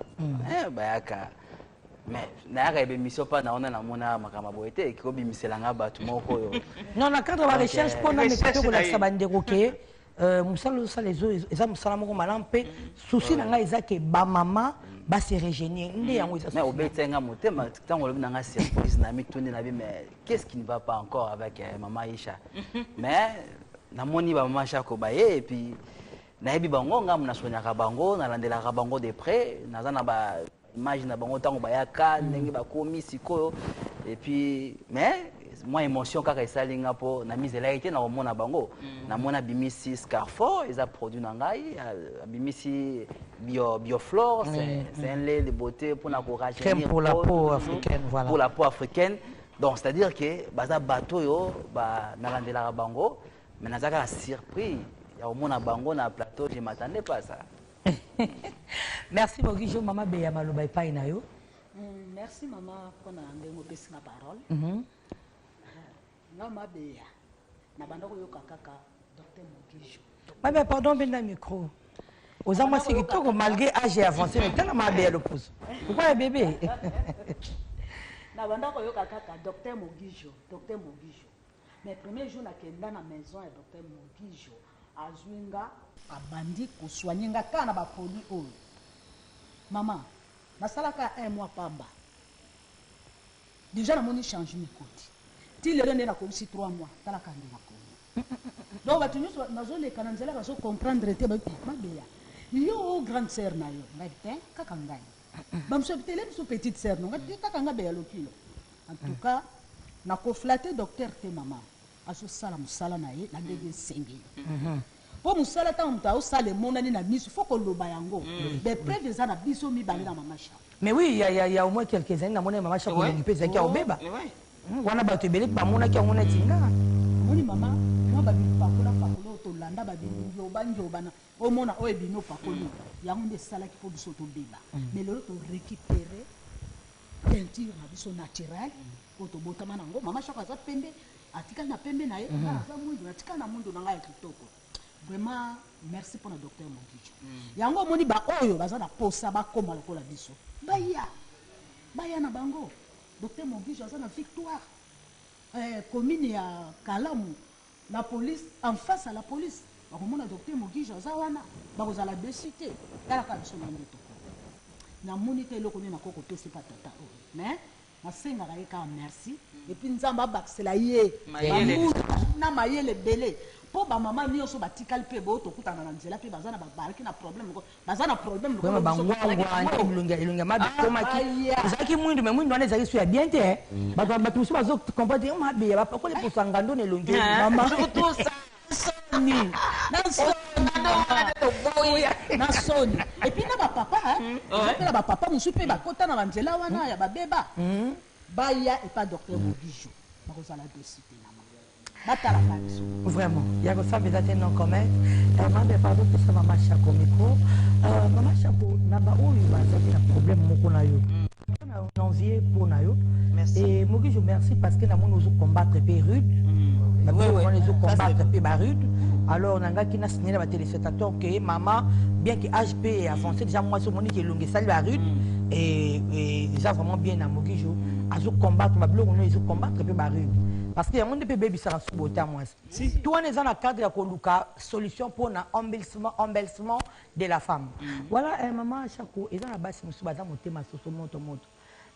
bayaka mais na ebe mission pas na ona na mona makama boete ko bimiselanga batu moko yo non na cadre ba recherche pour na mettre ko la sabandeko ke musalo sa les eaux eza musala moko malampe souci na nga eza ke ba mama ba se régénérer ndé yango eza mais obetenga motema tango lobi na nga surprise na mituni na bi mais qu'est-ce qui ne va pas encore avec maman Aïcha mais na moni ba maman Chako ba et puis nayebi bango nga munasoignaka bango nalandelaka bango de près naza na ba image na bango ntango bayaka ndenge bakomi sikoyo et puis mais moi émotion kaka esali nga mpo na mizelaki te na komona bango namoni abimisi Scarfor eza produit na ngai abimisi Bioflore c'est un lait de beauté mpona korajeunir pour la peau africaine, voilà. Pour la peau africaine. Donc c'est à dire que baza bateau yo nalandelaka bango mais nazaka surpris ya komona bango na plateau, je m'attendais pas à ça. Merci Mogijo, maman Beya maloba epai na yo. Merci maman pour na ndengo pesi na parole. Maman Beya na bandako yo kaka docteur Mogijo. Mais pardon ben na micro. Aux hommes c'est que malgré âge et avancé mais tellement maman Beya le pouce. Pourquoi bébé? Na bandako yo kaka docteur Mogijo, docteur Mogijo. Mais premier jour na kenda na maison ya docteur Mogijo. Azwinga abandi kuswanyenga kana ba produit oyo mama nasalaka un mois pamba déjà na moni changement côté ti le rende na ko 3 mois talaka ndina ko donc batu nyuso nazoleka na nzela baso comprendre te ba mabeya yo grande sœur na yo ngai te kaka ngai bamso bitele biso petite sœur no ngai kaka nga beya lokilo en tout cas na ko flatter docteur te mama aso sala musala na ye na ndenge sengeli po musala ta muta o sale monani na misu faut que loba yango des preuves eza na biso mibale na mama Cha. Mais oui, il y a au moins quelques années na mona mama Cha ko mpe zaki a obeba wana bato ebele ba mona ki ngona tinga moni mama moi ba bipakola pakola to landa ba binjo banjo bana o mona o ebino pakoli yango nde sala ki po biso to beba mais le to récupérer peinture na biso naturel o to botama nango mama Cha za pembe atika na pembe na ye za mundu atika na mundu na ngai kitoko. Vraiment merci pour le docteur Mogijo. Yango moni ba oyo baza na posa ba koma lokola biso. Baya na bango. Docteur Mogijo aza na victoire. Commune ya Kalamu, la police en face à la police. Ba komona docteur Mogijo aza wana ba kozala besité. Kala ka biso na ndeto. Na moni te lokoni na koko pesi pa tata. Mais na senga ka ka merci et puis nzamba baksela ye. Na mayele belé. Po ba mama nyonso batikali pe bo to kutana na nzela pe bazana ba baraki na problème ko bazana problème ko ba ngwa ilunga ma bikoma ki zaki mwindu me mwindu anaweza kisu ya bien te ba tusi bazo comprendre ma be ba ko le posangando ne longe mama tout ça soni na soni et puis na ba papa na ba papa musu pe ba kota na nzela wana ya ba beba baya et pas docteur Mogijo ba ko sala dossier na vraiment, il y a que ça, mais c'est non commun. Maman, pardon pour ça, maman Chako micro. Maman Chako, naba où il va avoir un problème, mon conayo. On a envie pour nayo. Et moi je merci parce que nous nous combattre peu rude. On nous combattre peu rude. Alors on a qui n'a signé la téléspectateur que maman, bien que HP a avancé déjà moi sur mon qui est longue salut la rude et déjà vraiment bien à Mogijo. À se combattre, ma blog on est combattre peu rude. Parce que y a un peu baby ça sous beauté moi. Tout on est dans le cadre de la solution pour embellissement de la femme. Voilà maman Chako et dans la base nous sommes monter ma soso monte.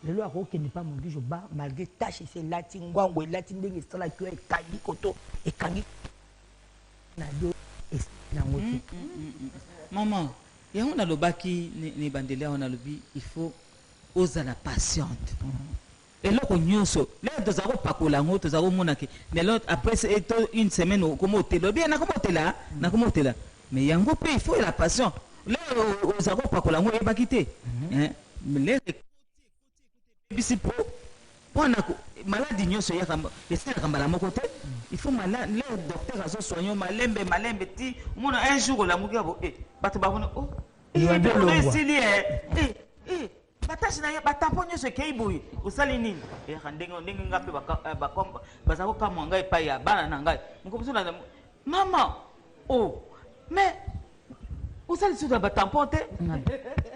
Le loi qui n'est pas mon Dieu bas malgré tâche c'est latin ou latin de ça la que kangi koto et kangi na do et na moto. Maman, et on a le baki ni bandele on a le bi il faut oser la patiente. Et là, on y est. Là, nous avons pas que la route, nous avons monaki. Mais là, après une semaine, comment tu es bien, comment tu es là, comment tu es là. Mais il y a un gros pays, il faut la patience. Là, nous avons pas que la route, il va quitter. Mais là, c'est pour maladie, nous sommes là, il faut malade, le docteur a soigné malembe, ti, mon un jour la mouga, oh, il va bien le batashi na bataponyo se keibuyi usali nini ndenge ngapi bakomba bazako kama ngai pa ya bana na ngai mukobuso na mama oh mais usali suda batamponte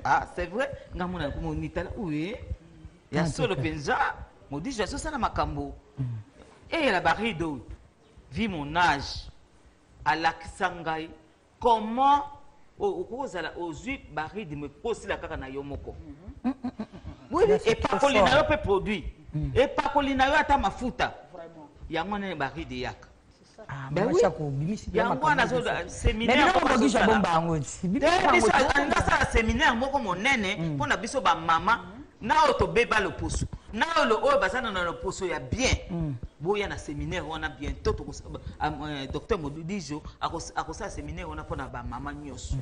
ah c'est vrai ngamuna ko monitala oui ya solo penza modi je so sana makambo et la barido vu mon âge à l'aksangai comment okozala ozui baride me posila kaka na yo moko. Oui, et pas colina peut produit. Et pas colina ata mafuta. Vraiment. Yango na baride yak. C'est ça. Mama Chako bimisi yango wana zo séminaire ko bakisha bomba yango ti biso anga séminaire moko monene mpona biso ba mama na oto beba le poso na oyo bazana na le poso ya bien boya na séminaire wana bientôt to docteur Modidijo akosa séminaire wana mpona ba mama nyonso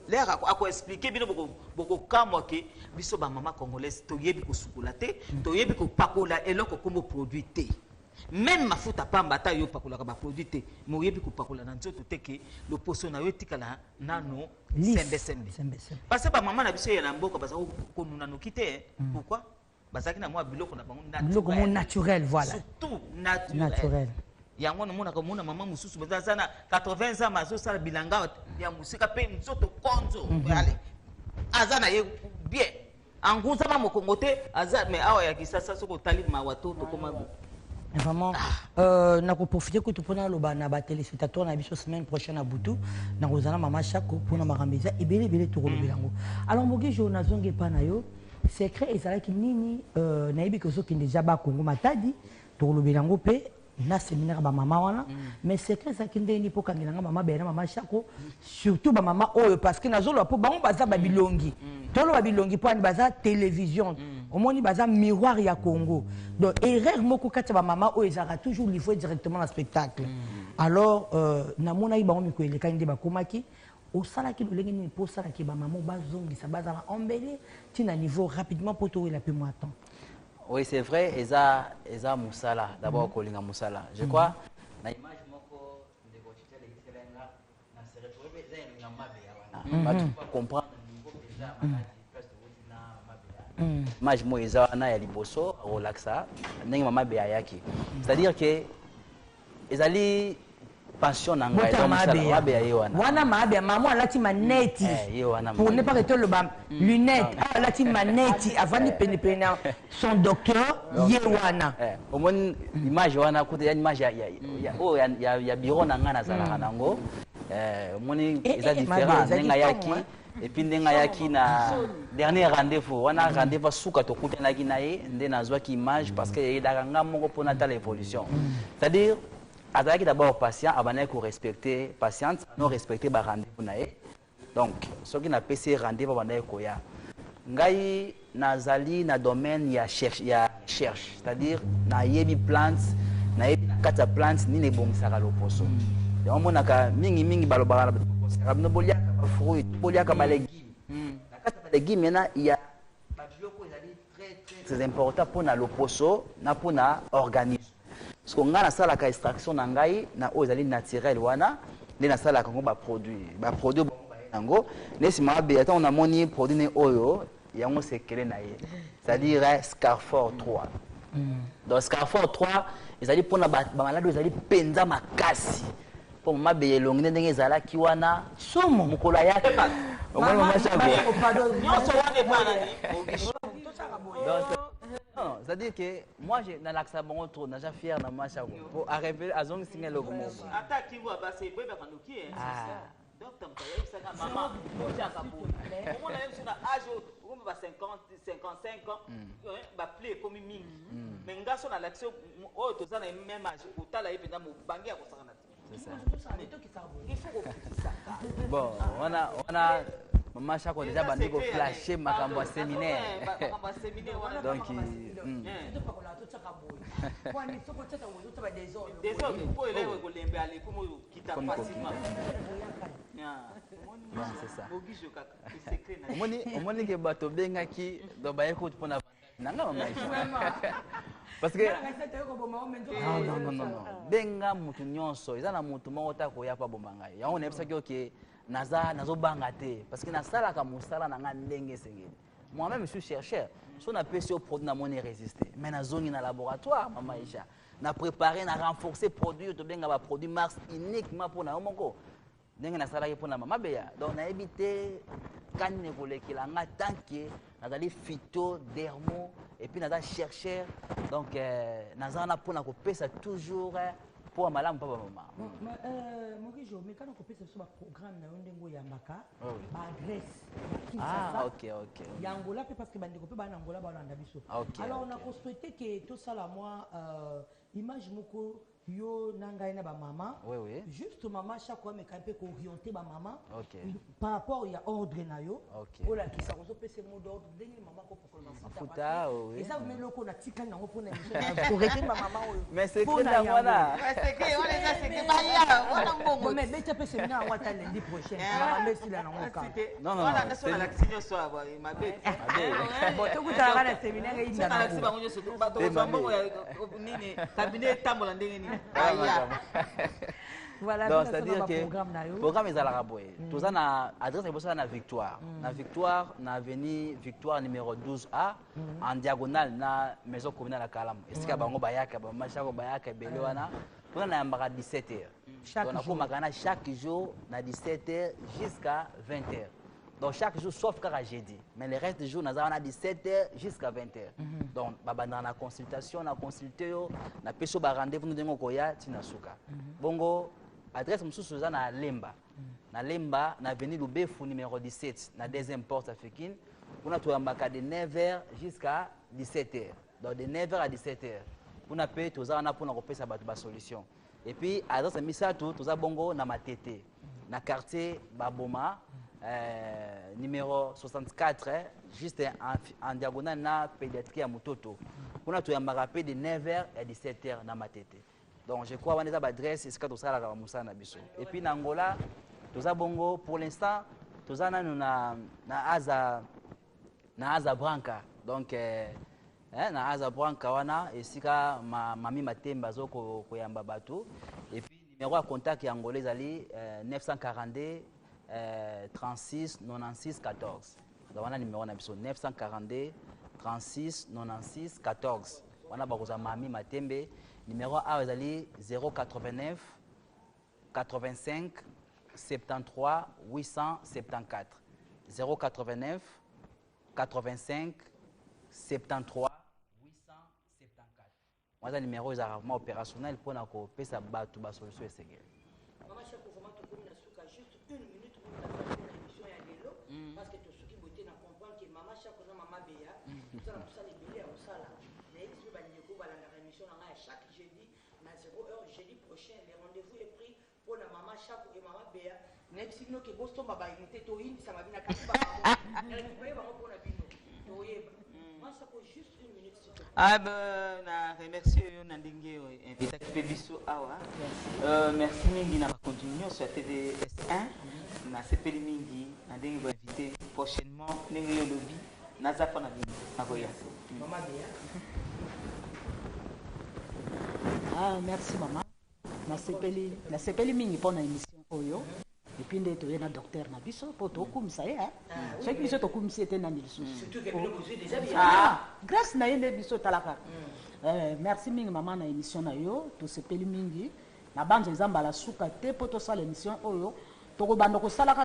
l'air ako expliquer bino boko kamwa ke biso ba mama congolaise to yebi ko sukula te to yebi ko pakola eloko kombo produit te même mafuta pamba ta yo pakola ka ba produit te mo yebi ko pakola na nzoto te ke le poso na yo tikala nano sembe parce que ba mama na biso ya na mboka baza ko nuna no kite pourquoi bazaki na mwa biloko na bango naturel voilà surtout naturel yango na mona mama mususu baza na 80 ans mazo sala bilanga ya musika pe nzoto konzo yale azana ye bien anguza mama kongote aza mais awa ya kisasa soko tali mawato to koma vraiment na ko profiter ko to pona loba na ba téléspectateur na biso semaine prochaine à Butu na kozana mama Chako pona makambeza ebele to ko lobelango alors mogi jo na zonge pa na yo secret ezalaki nini na yebi ko so kinde jaba Kongo Matadi to ko lobelango pe na séminaire ba mama wana mais secret ça kinde ni po kangela mama bena mama Chako surtout ba mama oyo parce que nazolo po bango baza ba bilongi tolo ba bilongi po ani baza télévision au moins baza miroir ya Congo donc erreur moko kati ba mama oyo ezaka toujours livré directement dans spectacle alors na mona yi bango miko eleka ndé ba komaki au salaki lolenge ni po salaki ba mama bazongi sa baza embellé tina niveau rapidement pour tour la peu moins temps. Oui, c'est vrai, Eza Moussala, d'abord Kolinga Moussala. Je crois, na image moko de Gochite l'excellence, na se retrouver dans un mabe tu peux comprendre le niveau déjà image mo Eza na ya liboso relaxa, ndenge mama be ayaki. C'est-à-dire que ezali passion na ngai donc mabe ya yewana wana mabe maman alati maneti pour ne pas rester le bam lunette alati maneti avant de pénétrer son docteur yewana au moins image wana côté image ya bureau na ngana zala nango moni eza différent nenga yaki et puis nenga yaki na dernier rendez-vous wana rendez-vous suka to kutanaki na ye nde nazwa ki image parce que yedaka ngamo ko na ta l'évolution c'est-à-dire azalaki d'abord patient abandaki ko respecter patiente non respecter ba rendez-vous na ye donc soki na PC rendez-vous abandaki koya ngai nazali na domaine ya recherche c'est-à-dire na yebi plantes na yebi kata plantes ni ne bongisaka loposo donc monaka mingi balobaka na boliaka ba fruits boliaka ba légumes na kata ba légumes na ya ba biloko ezali très important pour na loposo na pour na organisme. Parce qu'on a la extraction nangai na ozali naturel wana ne na sala kango ba produit nango nesi mabe ata on a moni produit ne oyo yango sekele na ye c'est-à-dire Scarfor 3 donc Scarfor 3 ezali pona ba malade ezali penza makasi pour mabe elongi ndenge ezala ki wana somo mukola yake mama Chako pardon nyonso wana bana non, c'est-à-dire que moi, j'ai dans l'accès bon trop, n'a jamais fier dans ma Chako pour arriver à zone signer le gomo. Attaque qui voit passer, boy ba kanuki hein. Donc tam ka yeb sanga maman, boja ka bo. Comment on a même sur âge on va 50 55 ans, ba play comme mingi. Mais ngaso na l'accès o to za na même âge, utala yeb na mo bangi ya ko sanga na. C'est ça. Il faut que ça. Bon, on a Maman Chako déjà bandi ko flasher makambo ya séminaire. Donc c'est ça. Omoni ke bato bengaki do ba écoute pour na nanga mama parce que non benga mutu nyonso eza na mutu moko ta ko ya pa bomba ngai yango ne bisa ke nazo banga te parce que na sala ka musala na nga ndenge sengeli moi-même je suis chercheur so na pesi au produit na moni résister mais na zone na laboratoire mama Isha na préparer na renforcer produit to benga ba produit marque uniquement pour na moko ndenge na sala ke pour na mama beya donc na éviter kan ne kolekela nga tant que nazali phyto dermo et puis naza chercheur donc nazana pour na ko pesa toujours pour malamu papa mama Mokijo mais quand on copie ce programme na ndengo ya maka ba adresse ok yangola parce que bande copie ba nangola ba landa biso alors on a souhaité que tout ça là moi image moko yo nangai na ba maman. Oui. Juste maman chaque fois me camper ko orienter ba maman. OK. Par rapport il y a ordre na yo. OK. Ola ki sa ko pese mot d'ordre dengi maman ko pour le mafuta. Oui. Et ça vous met loko na tika na ko na ko rete ba maman oyo. Mais c'est que la voilà. C'est que on les a c'est que baya on mbongo. Mais tu peux se venir en wata lundi prochain. Maman merci la nango ka. Non. Voilà na so la signo so aba ma be. Bon to kutala na séminaire inda na. Na bango nyoso to ba to mbongo nini cabinet tambola ndenge ni. Voilà, donc c'est-à-dire que le programme est à la raboye. Tout ça na adresse est na Victoire. Na Victoire na avenue Victoire numéro 12A en diagonale na maison communale à Kalam. Est-ce que bango bayaka ba machako bayaka belewana. On a un 17h. Chaque jour na 17h jusqu'à 20h. Donc chaque jour sauf quand jeudi. Mais le reste du jour, nous avons 17h jusqu'à 20h. Donc dans la consultation, on a consulté, on a fait un rendez-vous nous devons koya tinasuka. Bongo adresse monsieur na Lemba. Na Lemba, na avenue Lubefu numéro 17, na deuxième porte africaine. On a tout de 9h jusqu'à 17h. Donc de 9h à 17h. On a payé tout ça, on a pour nous sa solution. Et puis adresse Misato, tout ça bongo na Matete, na quartier Baboma. Numéro 64, juste en diagonale na pédiatrie à Mutoto. On a tout un marapé de 9h à 17h dans ma tête. Donc je crois qu'on a l'adresse, c'est ce que tout ça la Moussa Nabiso. Et puis en Angola, tout ça bongo pour l'instant, tout ça na Aza Branca. Donc na Aza Branca wana et si ka mami matemba zo ko yamba bato. Et puis numéro à contact angolais ali 942 36 96 14. Donc on a numéro 942 36 96 14. On a bakoza mami matembe numéro A ezali 089 85 73 874 089 85 73 874. On a numéro rarement opérationnel pour na ko pesa batu ba solution esegel. Maman chaque moment to komi na suka juste 1 minute pour la émission ya lelo parce que to suki boté na comprendre que maman chaque na maman beya ça na ça les billes au sala mais il va ni ko bala na émission na chaque jeudi na 0h jeudi prochain les rendez-vous est pris pour la maman chaque et maman beya net signo que boston baba unité to indi ça m'a bien katiba maman récupérer maman pour la bino to yeba moi ça faut juste 1 minute s'il te plaît. Ah ben na remercier yo na ndenge invité biso awa. Merci mingi na continuer sur TDS1 na sepeli mingi na ndenge ba invité prochainement ndenge yo lobby na zafa na bino na koya. Maman beya. Ah merci maman. Na sepeli mingi pour na émission oyo. Et puis nde toye na docteur na biso po tokumisa ye soki biso tokumisi ete nani lisusu grâce na ye nde biso talaka merci mingi mama na émission na yo tosepeli mingi na banza eza mbala suka te po tosala émission oyo tokobanda kosalaka